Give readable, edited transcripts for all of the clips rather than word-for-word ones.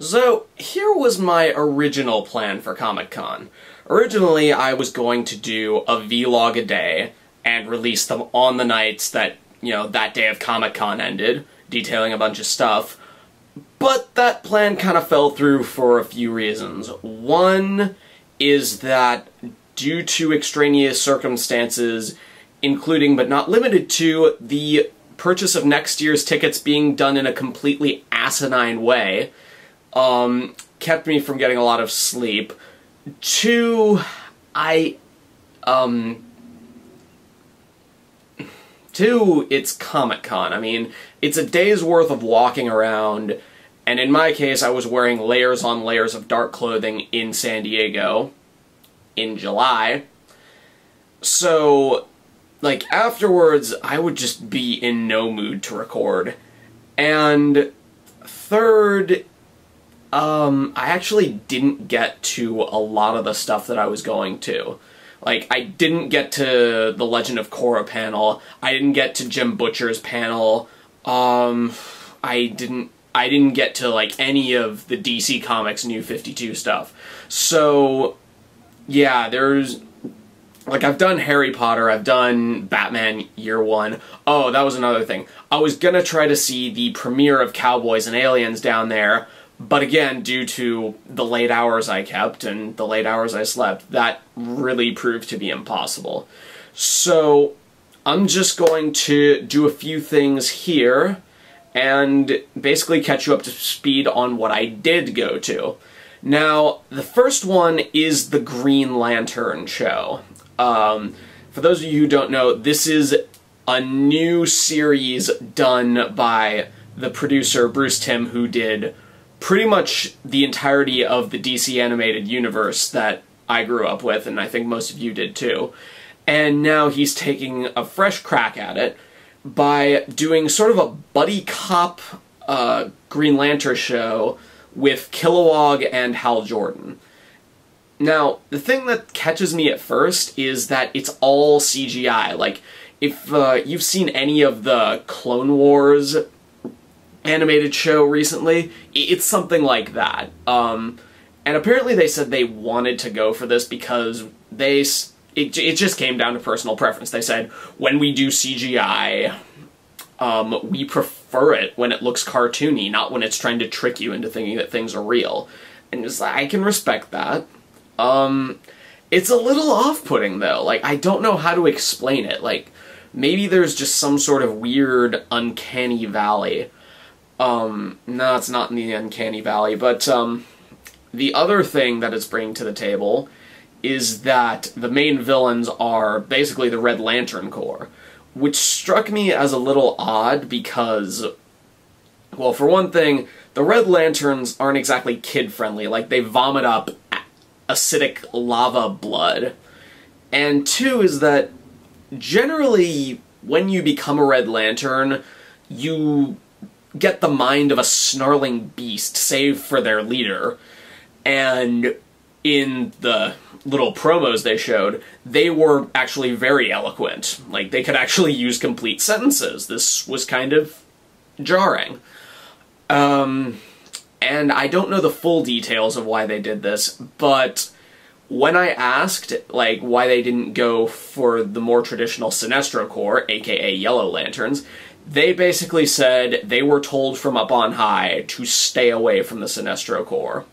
So, here was my original plan for Comic-Con. Originally, I was going to do a vlog a day and release them on the nights that, that day of Comic-Con ended, detailing a bunch of stuff. But that plan kind of fell through for a few reasons. One is that, due to extraneous circumstances, including but not limited to the purchase of next year's tickets being done in a completely asinine way, kept me from getting a lot of sleep. Two, it's Comic-Con. I mean, it's a day's worth of walking around, and in my case, I was wearing layers on layers of dark clothing in San Diego in July. So, afterwards, I would just be in no mood to record. And third, I actually didn't get to a lot of the stuff that I was going to. I didn't get to the Legend of Korra panel, I didn't get to Jim Butcher's panel, I didn't get to, any of the DC Comics New 52 stuff. So, yeah, there's... I've done Harry Potter, I've done Batman Year One. Oh, that was another thing. I was gonna try to see the premiere of Cowboys and Aliens down there, but again, due to the late hours I kept and the late hours I slept, that really proved to be impossible. So, I'm just going to do a few things here, and basically catch you up to speed on what I did go to. Now, the first one is the Green Lantern show. For those of you who don't know, this is a new series done by the producer Bruce Timm, who did pretty much the entirety of the DC animated universe that I grew up with, and I think most of you did too. And now he's taking a fresh crack at it by doing sort of a buddy cop Green Lantern show with Kilowog and Hal Jordan. Now, the thing that catches me at first is that it's all CGI. If you've seen any of the Clone Wars animated show recently, it's something like that. And apparently they said they wanted to go for this because it just came down to personal preference. They said, when we do CGI, we prefer it when it looks cartoony, not when it's trying to trick you into thinking that things are real. And I can respect that. It's a little off-putting, though. I don't know how to explain it. Maybe there's just some sort of weird uncanny valley. No, it's not in the uncanny valley, but, the other thing that it's bringing to the table is that the main villains are basically the Red Lantern Corps, which struck me as a little odd because, well, for one thing, the Red Lanterns aren't exactly kid-friendly. They vomit up acidic lava blood. And two is that, generally, when you become a Red Lantern, you get the mind of a snarling beast, save for their leader. And in the little promos they showed, they were actually very eloquent. They could actually use complete sentences. This was kind of jarring. And I don't know the full details of why they did this, but when I asked, why they didn't go for the more traditional Sinestro Corps, aka Yellow Lanterns, they basically said they were told from up on high to stay away from the Sinestro Corps.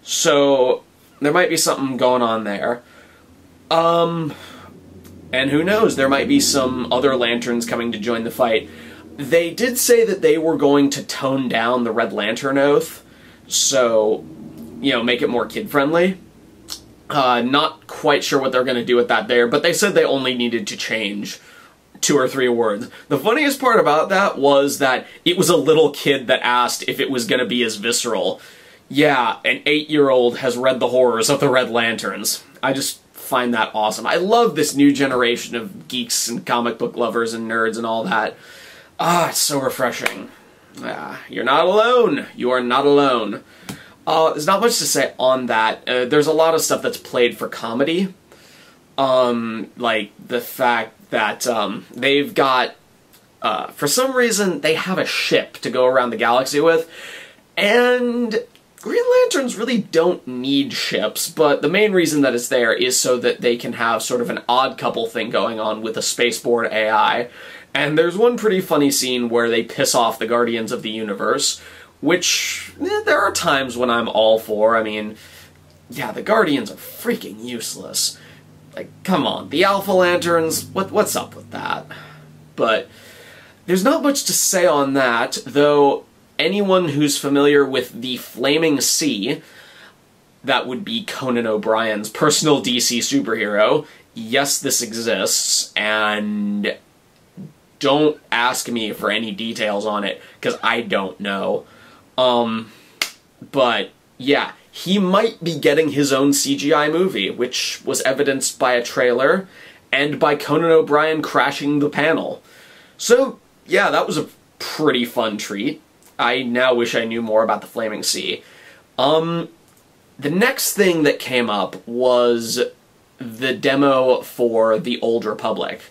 So, there might be something going on there. And who knows, there might be some other Lanterns coming to join the fight. They did say that they were going to tone down the Red Lantern Oath, so, make it more kid-friendly. Not quite sure what they're going to do with that there, but they said they only needed to change 2 or 3 words. The funniest part about that was that it was a little kid that asked if it was going to be as visceral. Yeah, an 8-year-old has read the horrors of the Red Lanterns. I just find that awesome. I love this new generation of geeks and comic book lovers and nerds and all that. Ah, it's so refreshing. You're not alone. You are not alone. There's not much to say on that. There's a lot of stuff that's played for comedy. The fact that, they've got, for some reason, they have a ship to go around the galaxy with, and Lanterns really don't need ships, but the main reason that it's there is so that they can have sort of an odd couple thing going on with a spaceborne AI. And there's one pretty funny scene where they piss off the Guardians of the Universe, which there are times when I'm all for. I mean, yeah, the Guardians are freaking useless. Like, come on, the Alpha Lanterns, what's up with that? But there's not much to say on that, though anyone who's familiar with the Flaming Sea, that would be Conan O'Brien's personal DC superhero. Yes, this exists, and don't ask me for any details on it, because I don't know. But, yeah, he might be getting his own CGI movie, which was evidenced by a trailer, and by Conan O'Brien crashing the panel. So, yeah, that was a pretty fun treat. I now wish I knew more about the Flaming Sea. The next thing that came up was the demo for the Old Republic.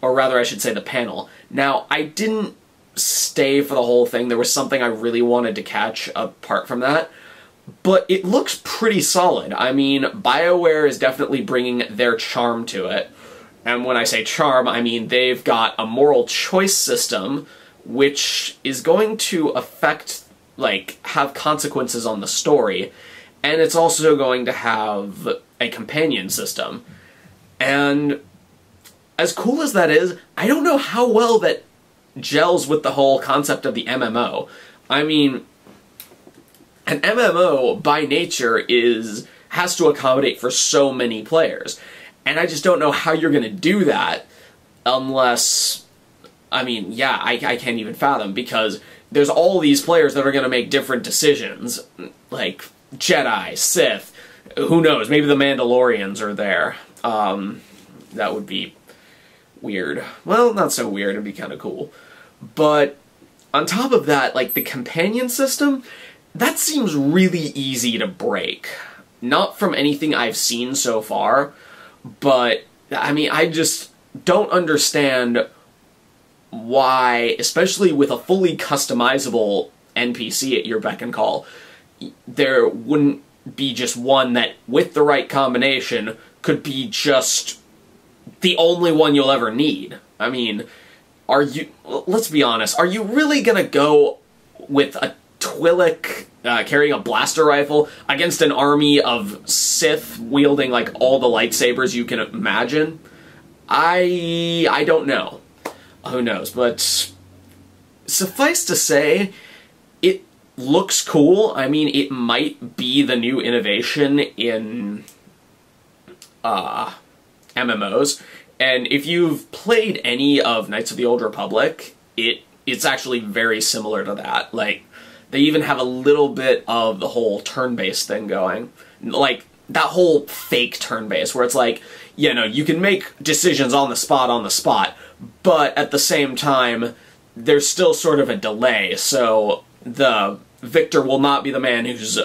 Or rather, I should say the panel. Now, I didn't stay for the whole thing. There was something I really wanted to catch apart from that. But it looks pretty solid. I mean, BioWare is definitely bringing their charm to it. And when I say charm, I mean they've got a moral choice system which is going to affect, like, have consequences on the story, and it's also going to have a companion system. And as cool as that is, I don't know how well that gels with the whole concept of the MMO. I mean, an MMO, by nature, has to accommodate for so many players, and I just don't know how you're going to do that unless... I mean, yeah, I can't even fathom, because there's all these players that are going to make different decisions, like Jedi, Sith, who knows, maybe the Mandalorians are there. That would be weird. Well, not so weird, it'd be kind of cool. But on top of that, like, the companion system, that seems really easy to break. Not from anything I've seen so far, but, I mean, I just don't understand why, especially with a fully customizable NPC at your beck and call, there wouldn't be just one that, with the right combination, could be just the only one you'll ever need. I mean, let's be honest, are you really gonna go with a Twi'lek carrying a blaster rifle against an army of Sith wielding, like, all the lightsabers you can imagine? I don't know. Who knows, but suffice to say, it looks cool. I mean, it might be the new innovation in MMOs, and if you've played any of Knights of the Old Republic, it's actually very similar to that. Like, they even have a little bit of the whole turn-based thing going. Like, that whole fake turn-based, where it's like, you know, you can make decisions on the spot, but at the same time, there's still sort of a delay, so the victor will not be the man who's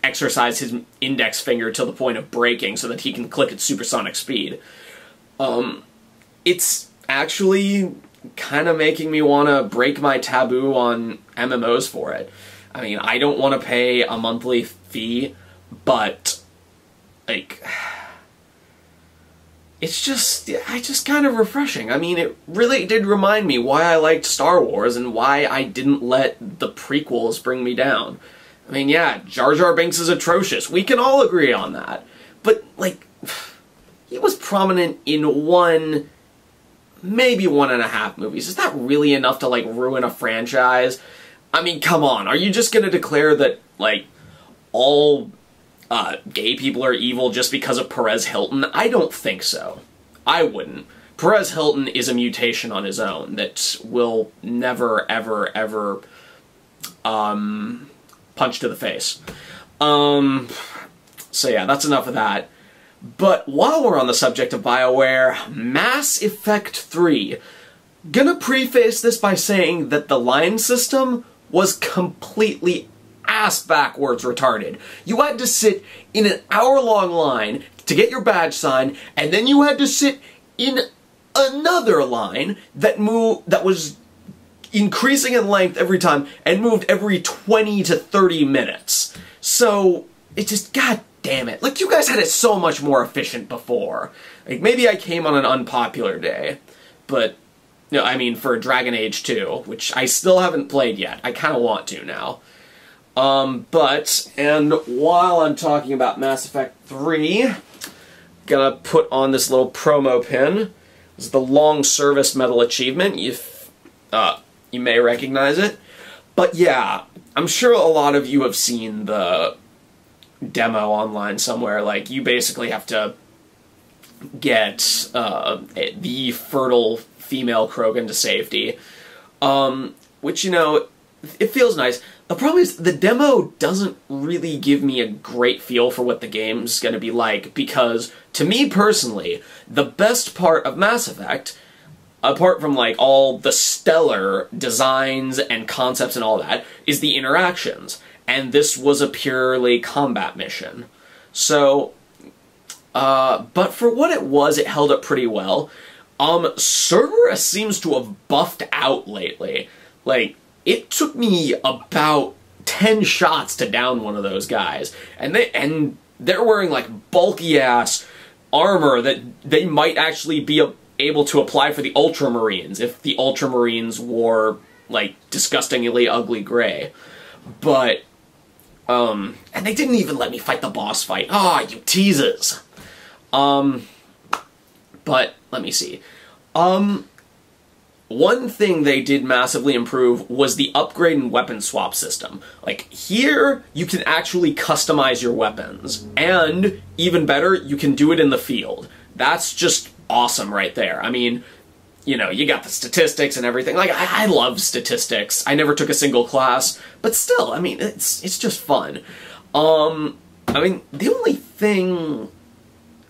exercised his index finger to the point of breaking so that he can click at supersonic speed. It's actually kind of making me want to break my taboo on MMOs for it. I mean, I don't want to pay a monthly fee, but, like, it's just kind of refreshing. I mean, it really did remind me why I liked Star Wars and why I didn't let the prequels bring me down. I mean, yeah, Jar Jar Binks is atrocious. We can all agree on that. But, like, he was prominent in one, maybe 1.5 movies. Is that really enough to, like, ruin a franchise? I mean, come on. Are you just gonna declare that, like, all gay people are evil just because of Perez Hilton? I don't think so. I wouldn't. Perez Hilton is a mutation on his own that will never, ever, ever, punch to the face. So yeah, that's enough of that. But while we're on the subject of BioWare, Mass Effect 3. Gonna preface this by saying that the line system was completely ass-backwards retarded. You had to sit in an hour-long line to get your badge signed, and then you had to sit in another line that was increasing in length every time, and moved every 20 to 30 minutes. So, it just, god damn it. Like, you guys had it so much more efficient before. Like, maybe I came on an unpopular day, but, no, I mean, for Dragon Age 2, which I still haven't played yet. I kind of want to now. And while I'm talking about Mass Effect 3, gonna put on this little promo pin. This is the Long Service Medal Achievement. You may recognize it. But yeah, I'm sure a lot of you have seen the demo online somewhere. Like, you basically have to get the fertile female Krogan to safety. Which, you know, it feels nice. The problem is, the demo doesn't really give me a great feel for what the game's gonna be like, because, to me personally, the best part of Mass Effect, apart from, like, all the stellar designs and concepts and all that, is the interactions. And this was a purely combat mission. So, but for what it was, it held up pretty well. Cerberus seems to have buffed out lately. Like, it took me about 10 shots to down one of those guys. And they're wearing, like, bulky-ass armor that they might actually be able to apply for the Ultramarines, if the Ultramarines wore, like, disgustingly ugly gray. But, and they didn't even let me fight the boss fight. Ah, you teases! But, let me see. One thing they did massively improve was the upgrade and weapon swap system. Like, here, you can actually customize your weapons. And, even better, you can do it in the field. That's just awesome right there. I mean, you know, you got the statistics and everything. Like, I love statistics. I never took a single class. But still, I mean, it's just fun. I mean, the only thing...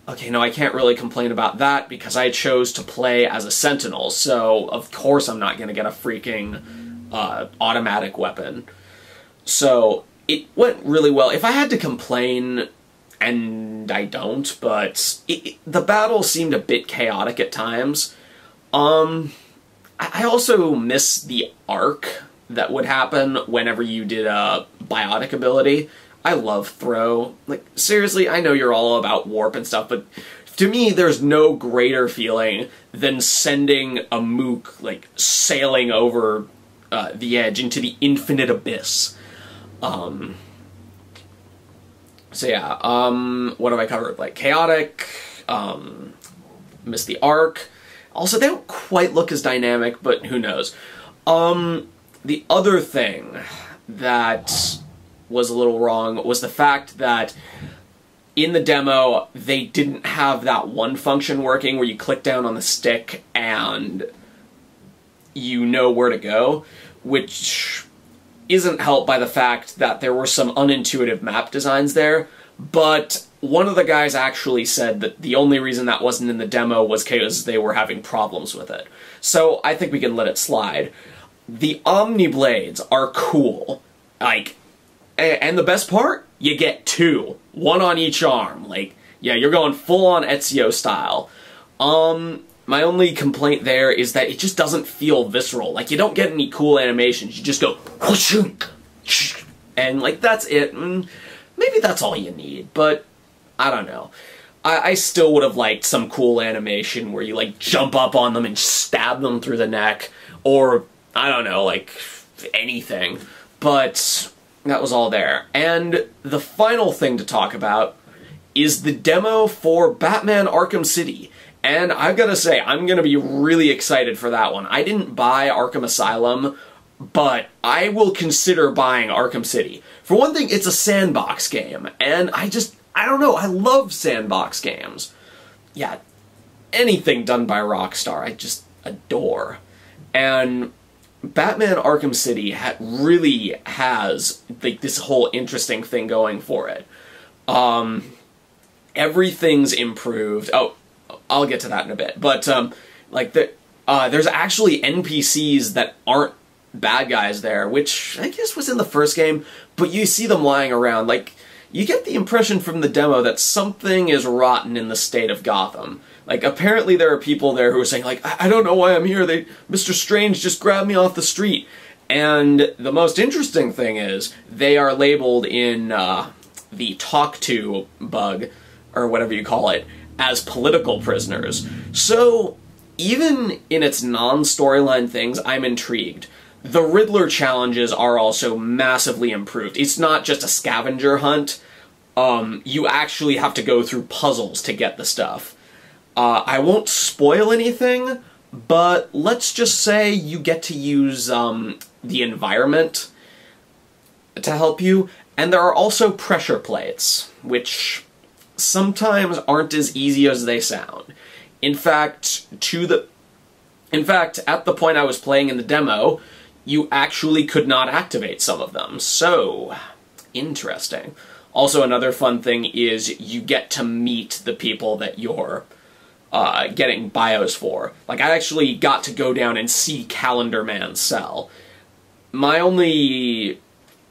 Okay, no, I can't really complain about that because I chose to play as a Sentinel, so of course I'm not going to get a freaking automatic weapon. So, it went really well. If I had to complain, and I don't, but the battle seemed a bit chaotic at times. I also miss the arc that would happen whenever you did a biotic ability. I love throw. Like, seriously, I know you're all about warp and stuff, but to me, there's no greater feeling than sending a mook, like, sailing over the edge into the infinite abyss. So yeah, what have I covered? Like, chaotic, miss the arc. Also, they don't quite look as dynamic, but who knows. The other thing that was a little wrong was the fact that in the demo, they didn't have that one function working where you click down on the stick and you know where to go, which isn't helped by the fact that there were some unintuitive map designs there, but one of the guys actually said that the only reason that wasn't in the demo was because they were having problems with it. So I think we can let it slide. The Omni Blades are cool. Like, and the best part? You get two. One on each arm. Like, yeah, you're going full-on Ezio style. My only complaint there is that it just doesn't feel visceral. Like, you don't get any cool animations. You just go, and, like, that's it. Maybe that's all you need, but I don't know. I still would have liked some cool animation where you, like, jump up on them and stab them through the neck, or, I don't know, like, anything. But that was all there. And the final thing to talk about is the demo for Batman Arkham City. And I've got to say, I'm going to be really excited for that one. I didn't buy Arkham Asylum, but I will consider buying Arkham City. For one thing, it's a sandbox game, and I don't know, I love sandbox games. Yeah, anything done by Rockstar, I just adore. And Batman Arkham City really has, like, this whole interesting thing going for it. Everything's improved. Oh, I'll get to that in a bit. But, like, there's actually NPCs that aren't bad guys there, which I guess was in the first game, but you see them lying around. Like, you get the impression from the demo that something is rotten in the state of Gotham. Like, apparently there are people there who are saying, like, I don't know why I'm here, Mr. Strange just grabbed me off the street. And the most interesting thing is, they are labeled in the Talk To bug, or whatever you call it, as political prisoners. So, even in its non-storyline things, I'm intrigued. The Riddler challenges are also massively improved. It's not just a scavenger hunt. You actually have to go through puzzles to get the stuff. I won't spoil anything, but let's just say you get to use the environment to help you, and there are also pressure plates, which sometimes aren't as easy as they sound. In fact, at the point I was playing in the demo, you actually could not activate some of them, so interesting. Also, another fun thing is you get to meet the people that you're getting bios for. Like, I actually got to go down and see Calendar Man's cell. My only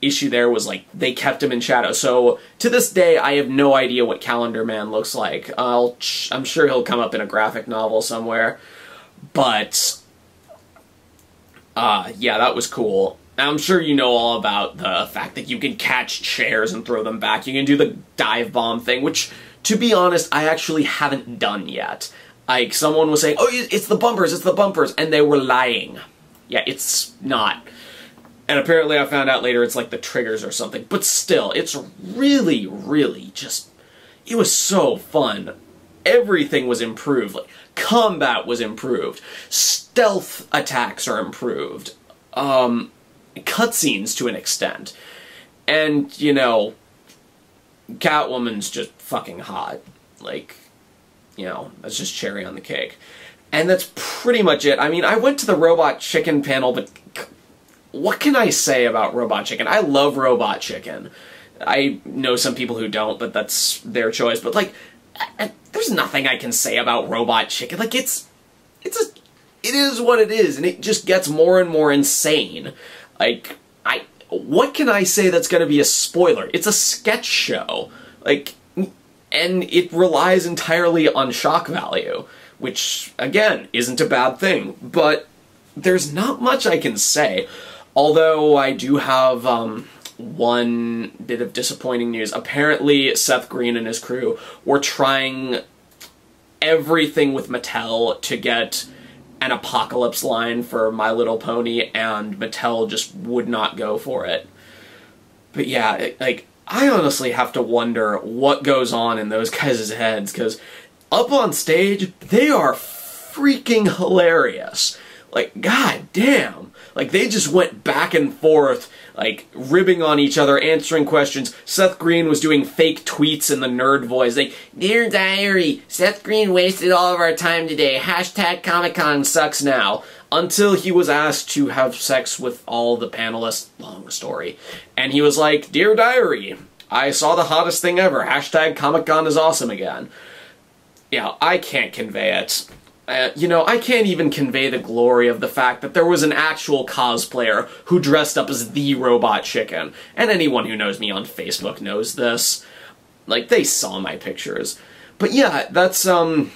issue there was, like, they kept him in shadow, so to this day I have no idea what Calendar Man looks like. I'm sure he'll come up in a graphic novel somewhere, but yeah, that was cool. I'm sure you know all about the fact that you can catch chairs and throw them back. You can do the dive bomb thing, which, to be honest, I actually haven't done yet. Like, someone was saying, oh, it's the bumpers, and they were lying. Yeah, it's not. And apparently I found out later it's like the triggers or something. But still, it's really, really just... It was so fun. Everything was improved. Like, combat was improved. Stealth attacks are improved. Cutscenes to an extent. And, you know, Catwoman's just fucking hot. Like, you know, that's just cherry on the cake. And that's pretty much it. I mean, I went to the Robot Chicken panel, but what can I say about Robot Chicken? I love Robot Chicken. I know some people who don't, but that's their choice. But, like, there's nothing I can say about Robot Chicken. Like, it is what it is, and it just gets more and more insane. Like, what can I say that's gonna be a spoiler? It's a sketch show. Like, and it relies entirely on shock value, which, again, isn't a bad thing, but there's not much I can say. Although I do have, one bit of disappointing news. Apparently, Seth Green and his crew were trying everything with Mattel to get an Apocalypse line for My Little Pony, and Mattel just would not go for it. But yeah, like, I honestly have to wonder what goes on in those guys' heads, because up on stage, they are freaking hilarious. Like, god damn. Like, they just went back and forth, like, ribbing on each other, answering questions. Seth Green was doing fake tweets in the nerd voice, like, "Dear Diary, Seth Green wasted all of our time today. Hashtag Comic-Con sucks now." Until he was asked to have sex with all the panelists. Long story. And he was like, "Dear Diary, I saw the hottest thing ever. Hashtag Comic-Con is awesome again." Yeah, I can't convey it. You know, I can't even convey the glory of the fact that there was an actual cosplayer who dressed up as the Robot Chicken. And anyone who knows me on Facebook knows this. Like, they saw my pictures. But yeah, that's what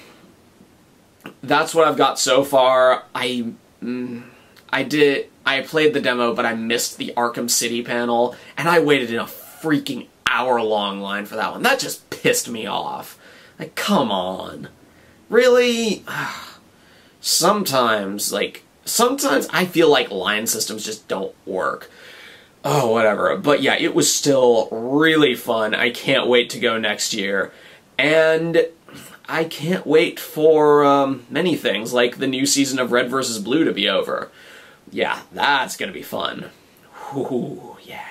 I've got so far. I played the demo, but I missed the Arkham City panel, and I waited in a freaking hour-long line for that one. That just pissed me off. Like, come on. Really? Sometimes I feel like line systems just don't work. Oh, whatever. But yeah, it was still really fun. I can't wait to go next year. And I can't wait for many things, like the new season of Red vs. Blue to be over. Yeah, that's gonna be fun. Ooh, yeah.